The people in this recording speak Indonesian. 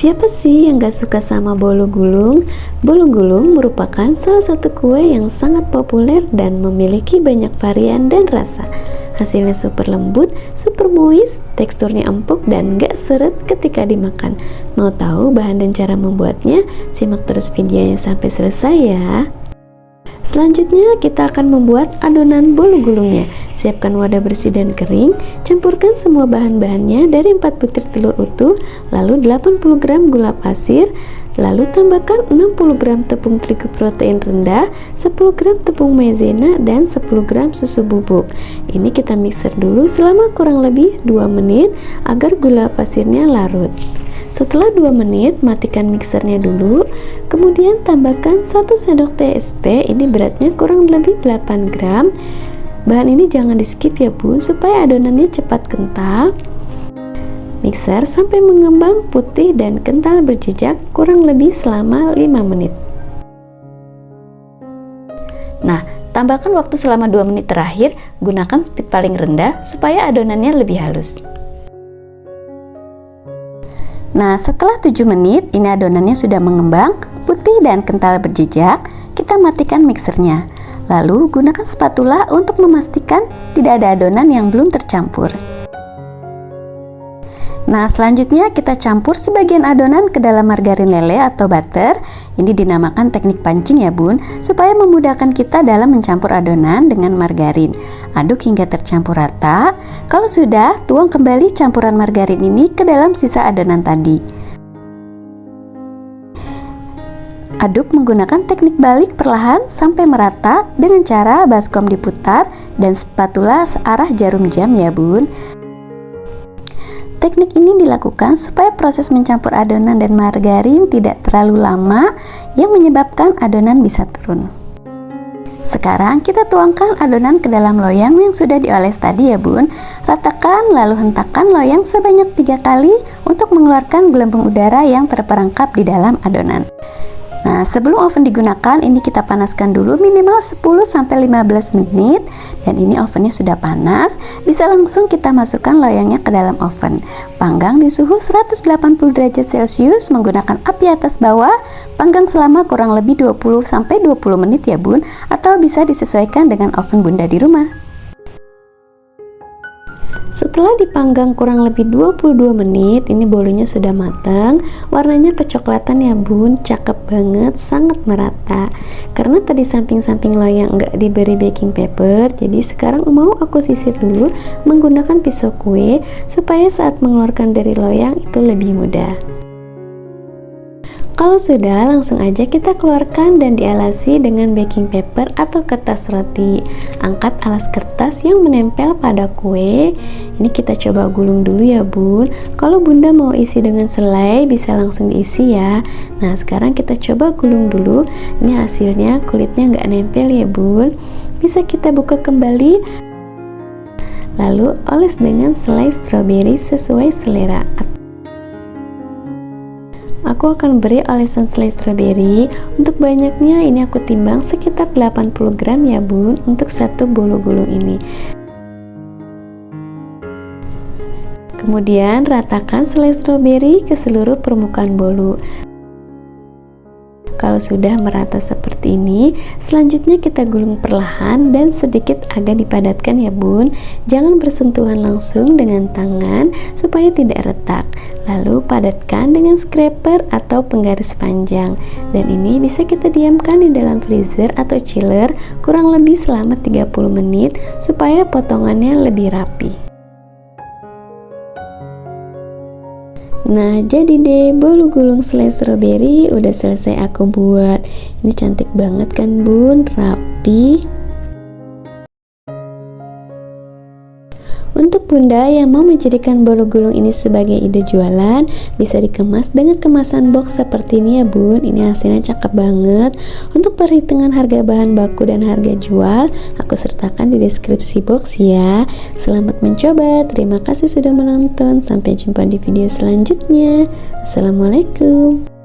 Siapa sih yang gak suka sama bolu gulung? Bolu gulung merupakan salah satu kue yang sangat populer dan memiliki banyak varian dan rasa. Hasilnya super lembut, super moist, teksturnya empuk dan gak seret ketika dimakan. Mau tahu bahan dan cara membuatnya? Simak terus videonya sampai selesai ya. Selanjutnya kita akan membuat adonan bolu gulungnya. Siapkan wadah bersih dan kering, campurkan semua bahan-bahannya dari 4 butir telur utuh, lalu 80 gram gula pasir, lalu tambahkan 60 gram tepung terigu protein rendah, 10 gram tepung maizena, dan 10 gram susu bubuk. Ini kita mixer dulu selama kurang lebih 2 menit agar gula pasirnya larut. Setelah 2 menit, matikan mixernya dulu, kemudian tambahkan 1 sendok teh SP, ini beratnya kurang lebih 8 gram. Bahan ini jangan di skip ya bun, supaya adonannya cepat kental. Mixer sampai mengembang putih dan kental berjejak kurang lebih selama 5 menit. Nah, tambahkan waktu selama 2 menit terakhir, gunakan speed paling rendah supaya adonannya lebih halus. Nah, setelah 7 menit, ini adonannya sudah mengembang, putih dan kental berjejak. Kita matikan mixernya. Lalu, gunakan spatula untuk memastikan tidak ada adonan yang belum tercampur. Nah, selanjutnya kita campur sebagian adonan ke dalam margarin lele atau butter. Ini dinamakan teknik pancing ya bun, supaya memudahkan kita dalam mencampur adonan dengan margarin. Aduk hingga tercampur rata. Kalau sudah, tuang kembali campuran margarin ini ke dalam sisa adonan tadi. Aduk menggunakan teknik balik perlahan sampai merata dengan cara baskom diputar dan spatula searah jarum jam ya bun. Teknik ini dilakukan supaya proses mencampur adonan dan margarin tidak terlalu lama yang menyebabkan adonan bisa turun. Sekarang kita tuangkan adonan ke dalam loyang yang sudah dioles tadi ya bun. Ratakan lalu hentakkan loyang sebanyak 3 kali untuk mengeluarkan gelembung udara yang terperangkap di dalam adonan. Nah, sebelum oven digunakan, ini kita panaskan dulu minimal 10-15 menit. Dan ini ovennya sudah panas, bisa langsung kita masukkan loyangnya ke dalam oven. Panggang di suhu 180 derajat Celcius menggunakan api atas bawah. Panggang selama kurang lebih 20-20 menit ya bun, atau bisa disesuaikan dengan oven bunda di rumah. Setelah dipanggang kurang lebih 22 menit, ini bolunya sudah matang. Warnanya kecoklatan ya bun, cakep banget, sangat merata. Karena tadi samping-samping loyang enggak diberi baking paper, jadi sekarang mau aku sisir dulu menggunakan pisau kue supaya saat mengeluarkan dari loyang itu lebih mudah. Kalau sudah, langsung aja kita keluarkan dan dialasi dengan baking paper atau kertas roti. Angkat alas kertas yang menempel pada kue. Ini kita coba gulung dulu ya bun. Kalau bunda mau isi dengan selai, bisa langsung diisi ya. Nah, sekarang kita coba gulung dulu. Ini hasilnya kulitnya nggak nempel ya bun. Bisa kita buka kembali. Lalu oles dengan selai stroberi sesuai selera. Aku akan beri olesan selai stroberi. Untuk banyaknya ini aku timbang sekitar 80 gram ya bun untuk satu bolu gulung ini. Kemudian ratakan selai stroberi ke seluruh permukaan bolu. Kalau sudah merata seperti ini, selanjutnya kita gulung perlahan dan sedikit agak dipadatkan ya bun. Jangan bersentuhan langsung dengan tangan supaya tidak retak. Lalu padatkan dengan scraper atau penggaris panjang. Dan ini bisa kita diamkan di dalam freezer atau chiller kurang lebih selama 30 menit supaya potongannya lebih rapi. Nah, jadi deh bolu gulung selai stroberi udah selesai aku buat. Ini cantik banget kan bun, rapi. Untuk bunda yang mau menjadikan bolu gulung ini sebagai ide jualan, bisa dikemas dengan kemasan box seperti ini ya bun. Ini hasilnya cakep banget. Untuk perhitungan harga bahan baku dan harga jual, aku sertakan di deskripsi box ya. Selamat mencoba, terima kasih sudah menonton. Sampai jumpa di video selanjutnya. Assalamualaikum.